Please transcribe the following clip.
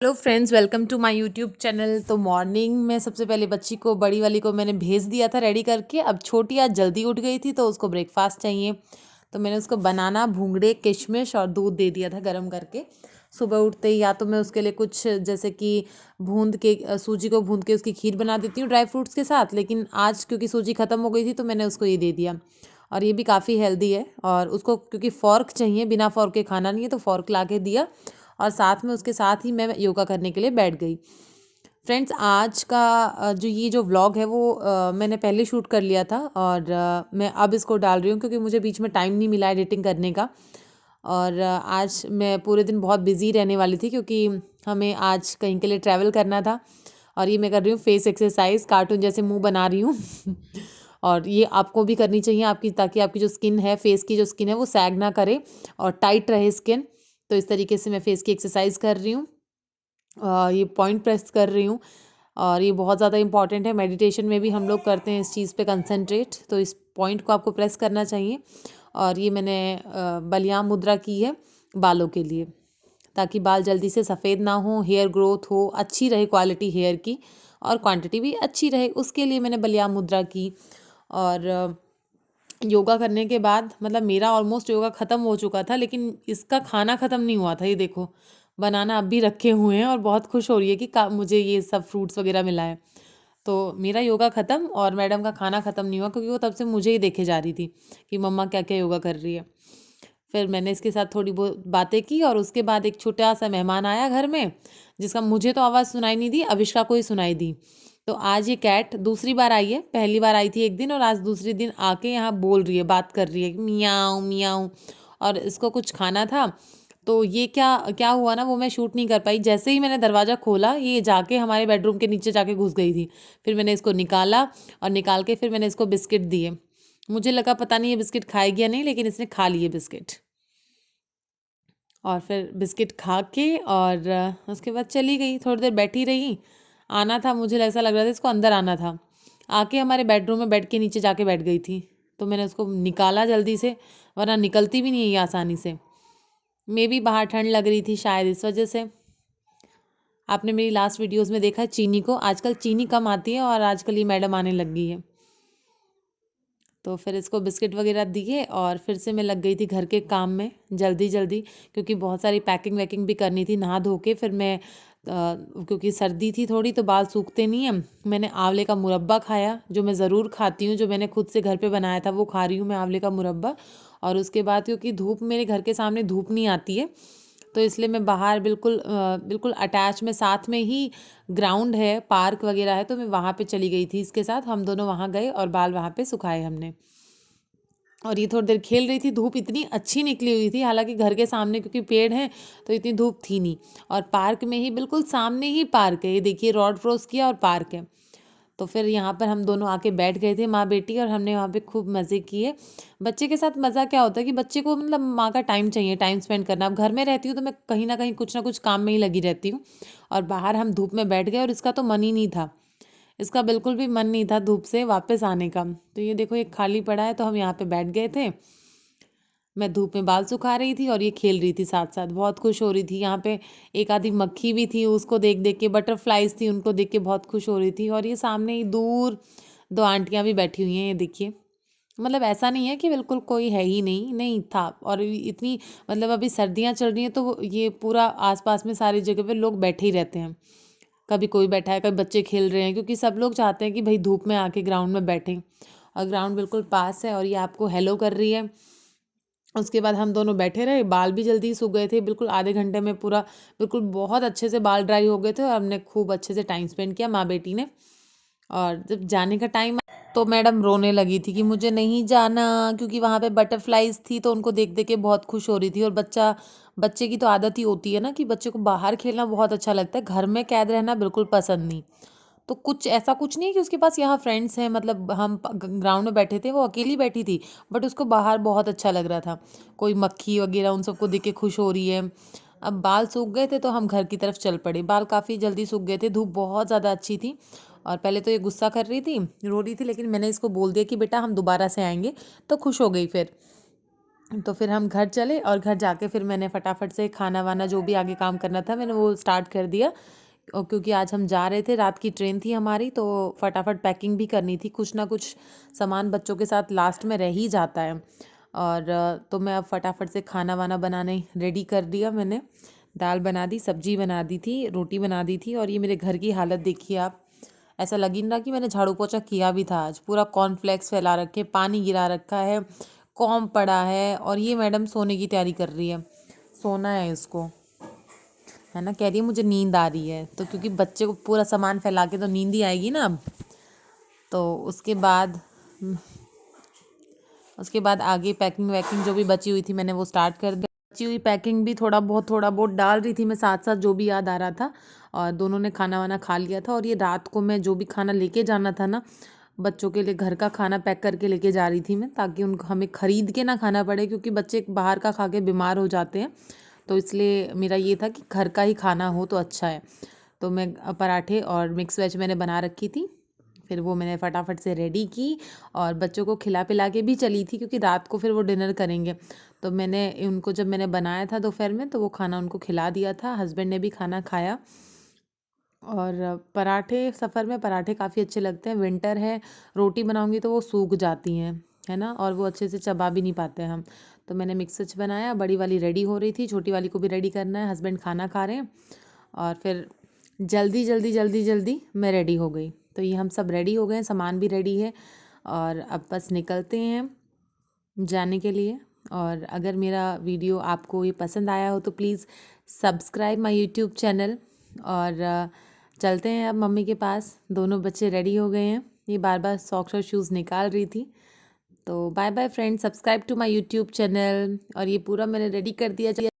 Hello friends, welcome to my YouTube channel. तो morning में सबसे पहले बच्ची को, बड़ी वाली को मैंने भेज दिया था रेडी करके। अब छोटी आज जल्दी उठ गई थी तो उसको ब्रेकफास्ट चाहिए, तो मैंने उसको बनाना, भूंगड़े, किशमिश और दूध दे दिया था गरम करके। सुबह उठते ही या तो मैं उसके लिए कुछ जैसे कि भूंद के सूजी को भूंद के उसकी खीर बना देती हूँ ड्राई फ्रूट्स के साथ, लेकिन आज क्योंकि सूजी ख़त्म हो गई थी तो मैंने उसको ये दे दिया। और ये भी काफ़ी हेल्दी है। और उसको क्योंकि फ़ॉर्क चाहिए, बिना फ़ॉर्क के खाना नहीं है, तो फ़ॉर्क ला के दिया। और साथ में उसके साथ ही मैं योगा करने के लिए बैठ गई। फ्रेंड्स, आज का जो व्लॉग है वो मैंने पहले शूट कर लिया था और मैं अब इसको डाल रही हूँ क्योंकि मुझे बीच में टाइम नहीं मिला एडिटिंग करने का। और आज मैं पूरे दिन बहुत बिजी रहने वाली थी क्योंकि हमें आज कहीं के लिए ट्रैवल करना था। और ये मैं कर रही हूँ फेस एक्सरसाइज, कार्टून जैसे मुंह बना रही हूँ। और ये आपको भी करनी चाहिए आपकी, ताकि आपकी जो स्किन है, फेस की जो स्किन है वो सैग ना करे और टाइट रहे स्किन। तो इस तरीके से मैं फेस की एक्सरसाइज कर रही हूँ। ये पॉइंट प्रेस कर रही हूँ और ये बहुत ज़्यादा इंपॉर्टेंट है। मेडिटेशन में भी हम लोग करते हैं इस चीज़ पे कंसंट्रेट, तो इस पॉइंट को आपको प्रेस करना चाहिए। और ये मैंने बलियाम मुद्रा की है बालों के लिए, ताकि बाल जल्दी से सफ़ेद ना हो, हेयर ग्रोथ हो, अच्छी रहे क्वालिटी हेयर की और क्वांटिटी भी अच्छी रहे, उसके लिए मैंने बलियाम मुद्रा की। और योगा करने के बाद, मतलब मेरा ऑलमोस्ट योगा ख़त्म हो चुका था, लेकिन इसका खाना ख़त्म नहीं हुआ था। ये देखो, बनाना अब भी रखे हुए हैं और बहुत खुश हो रही है कि मुझे ये सब फ्रूट्स वगैरह मिला है। तो मेरा योगा ख़त्म और मैडम का खाना ख़त्म नहीं हुआ, क्योंकि वो तब से मुझे ही देखे जा रही थी कि मम्मा क्या क्या योगा कर रही है। फिर मैंने इसके साथ थोड़ी बहुत बातें की और उसके बाद एक छोटा सा मेहमान आया घर में, जिसका मुझे तो आवाज़ सुनाई नहीं दी, अविष्का को ही सुनाई दी। तो आज ये कैट दूसरी बार आई है, पहली बार आई थी एक दिन और आज दूसरी दिन आके यहाँ बोल रही है, बात कर रही है, मियाऊं मियाऊं। और इसको कुछ खाना था, तो ये क्या क्या हुआ ना, वो मैं शूट नहीं कर पाई। जैसे ही मैंने दरवाज़ा खोला, ये जाके हमारे बेडरूम के नीचे जाके घुस गई थी। फिर मैंने इसको निकाला और निकाल के फिर मैंने इसको बिस्किट दिए। मुझे लगा पता नहीं ये बिस्किट खाएगी या नहीं, लेकिन इसने खा लिए बिस्किट। और फिर बिस्किट खा के और उसके बाद चली गई, थोड़ी देर बैठी रही। आना था, मुझे ऐसा लग रहा था इसको अंदर आना था। आके हमारे बेडरूम में बेड के नीचे जाके बैठ गई थी। तो मैंने उसको निकाला जल्दी से, वरना निकलती भी नहीं है ये आसानी से। मे भी बाहर ठंड लग रही थी शायद, इस वजह से। आपने मेरी लास्ट वीडियोज़ में देखा है चीनी को, आजकल चीनी कम आती है और आजकल ये मैडम आने लग गई है। तो फिर इसको बिस्किट वगैरह दिए और फिर से मैं लग गई थी घर के काम में जल्दी जल्दी, क्योंकि बहुत सारी पैकिंग वैकिंग भी करनी थी। नहा धो के फिर मैं क्योंकि सर्दी थी थोड़ी तो बाल सूखते नहीं हैं, मैंने आंवले का मुरब्बा खाया, जो मैं ज़रूर खाती हूँ, जो मैंने खुद से घर पे बनाया था वो खा रही हूँ मैं, आंवले का मुरब्बा। और उसके बाद क्योंकि धूप, मेरे घर के सामने धूप नहीं आती है, तो इसलिए मैं बाहर बिल्कुल अटैच में, साथ में ही ग्राउंड है, पार्क वगैरह है, तो मैं वहाँ पे चली गई थी इसके साथ। हम दोनों वहाँ गए और बाल वहाँ पे सुखाए हमने। और ये थोड़ी देर खेल रही थी। धूप इतनी अच्छी निकली हुई थी, हालांकि घर के सामने क्योंकि पेड़ हैं तो इतनी धूप थी नहीं। और पार्क में ही, बिल्कुल सामने ही पार्क है, ये देखिए, रोड क्रॉस किया और पार्क है। तो फिर यहाँ पर हम दोनों आके बैठ गए थे, माँ बेटी, और हमने वहाँ पे खूब मज़े किए। बच्चे के साथ मज़ा क्या होता है कि बच्चे को मतलब माँ का टाइम चाहिए, टाइम स्पेंड करना। अब घर में रहती हूँ तो मैं कहीं ना कहीं कुछ ना कुछ काम में ही लगी रहती हूँ, और बाहर हम धूप में बैठ गए और इसका तो मन ही नहीं था, इसका बिल्कुल भी मन नहीं था धूप से वापस आने का। तो ये देखो, एक खाली पड़ा है, तो हम यहाँ पे बैठ गए थे। मैं धूप में बाल सुखा रही थी और ये खेल रही थी साथ साथ, बहुत खुश हो रही थी। यहाँ पे एक आधी मक्खी भी थी, उसको देख देख के, बटरफ्लाइज थी, उनको देख के बहुत खुश हो रही थी। और ये सामने ही दूर दो आंटियाँ भी बैठी हुई हैं, ये देखिए। मतलब ऐसा नहीं है कि बिल्कुल कोई है ही नहीं, नहीं था। और इतनी, मतलब अभी सर्दियाँ चल रही हैं तो ये पूरा आसपास में सारी जगह पे लोग बैठे ही रहते हैं। कभी कोई बैठा है, कभी बच्चे खेल रहे हैं, क्योंकि सब लोग चाहते हैं कि भाई धूप में आके ग्राउंड में बैठें। और ग्राउंड बिल्कुल पास है और ये आपको हेलो कर रही है। उसके बाद हम दोनों बैठे रहे, बाल भी जल्दी सूख गए थे, बिल्कुल आधे घंटे में पूरा, बिल्कुल बहुत अच्छे से बाल ड्राई हो गए थे और हमने खूब अच्छे से टाइम स्पेंड किया माँ बेटी ने। और जब जाने का टाइम तो मैडम रोने लगी थी कि मुझे नहीं जाना, क्योंकि वहाँ पे बटरफ्लाइज थी तो उनको देख देख के बहुत खुश हो रही थी। और बच्चे की तो आदत ही होती है ना कि बच्चे को बाहर खेलना बहुत अच्छा लगता है, घर में कैद रहना बिल्कुल पसंद नहीं। तो कुछ ऐसा कुछ नहीं है कि उसके पास यहाँ फ्रेंड्स हैं, मतलब हम ग्राउंड में बैठे थे, वो अकेली बैठी थी, बट उसको बाहर बहुत अच्छा लग रहा था। कोई मक्खी वगैरह उन सबको देख के खुश हो रही है। अब बाल सूख गए थे तो हम घर की तरफ चल पड़े, बाल काफ़ी जल्दी सूख गए थे, धूप बहुत ज़्यादा अच्छी थी। और पहले तो ये गुस्सा कर रही थी, रो रही थी, लेकिन मैंने इसको बोल दिया कि बेटा हम दोबारा से आएंगे, तो खुश हो गई फिर। तो फिर हम घर चले और घर जाके फिर मैंने फटाफट से खाना वाना जो भी आगे काम करना था मैंने वो स्टार्ट कर दिया। और क्योंकि आज हम जा रहे थे, रात की ट्रेन थी हमारी, तो फटाफट पैकिंग भी करनी थी। कुछ ना कुछ सामान बच्चों के साथ लास्ट में रह ही जाता है। और तो मैं अब फटाफट से खाना वाना बनाने रेडी कर दिया मैंने। दाल बना दी, सब्जी बना दी थी, रोटी बना दी थी। और ये मेरे घर की हालत देखिए आप। ऐसा लग ही नहीं रहा कि मैंने झाड़ू पोछा किया भी था आज। पूरा कॉर्नफ्लेक्स फैला रखे, पानी गिरा रखा है, कॉम पड़ा है। और ये मैडम सोने की तैयारी कर रही है, सोना है इसको, है ना। कह रही है मुझे नींद आ रही है। तो क्योंकि बच्चे को पूरा सामान फैला के तो नींद ही आएगी ना अब। तो उसके बाद आगे पैकिंग वैकिंग जो भी बची हुई थी मैंने वो स्टार्ट कर दिया। बची हुई पैकिंग भी थोड़ा बहुत डाल रही थी मैं साथ साथ, जो भी याद आ रहा था। और दोनों ने खाना वाना खा लिया था। और ये रात को मैं जो भी खाना लेके जाना था ना, बच्चों के लिए घर का खाना पैक करके लेके जा रही थी मैं, ताकि उनको हमें ख़रीद के ना खाना पड़े, क्योंकि बच्चे बाहर का खा के बीमार हो जाते हैं। तो इसलिए मेरा ये था कि घर का ही खाना हो तो अच्छा है। तो मैं पराठे और मिक्स वेज मैंने बना रखी थी। फिर वो मैंने फटाफट से रेडी की और बच्चों को खिला पिला के भी चली थी, क्योंकि रात को फिर वो डिनर करेंगे। तो मैंने उनको, जब मैंने बनाया था दोपहर में, तो वो खाना उनको खिला दिया था। हस्बैंड ने भी खाना खाया। और पराठे, सफ़र में पराठे काफ़ी अच्छे लगते हैं। विंटर है, रोटी बनाऊंगी तो वो सूख जाती हैं, है ना, और वो अच्छे से चबा भी नहीं पाते हम। तो मैंने मिक्स वेज बनाया। बड़ी वाली रेडी हो रही थी, छोटी वाली को भी रेडी करना है। हस्बैंड खाना खा रहे हैं। और फिर जल्दी जल्दी जल्दी जल्दी मैं रेडी हो गई। तो ये हम सब रेडी हो गए हैं, सामान भी रेडी है। और अब बस निकलते हैं जाने के लिए। और अगर मेरा वीडियो आपको ये पसंद आया हो तो please subscribe my YouTube channel. और चलते हैं अब मम्मी के पास। दोनों बच्चे रेडी हो गए हैं। ये बार बार सॉक्स और शूज़ निकाल रही थी। तो bye bye friend, subscribe to my YouTube channel. और ये पूरा मैंने रेडी कर दिया।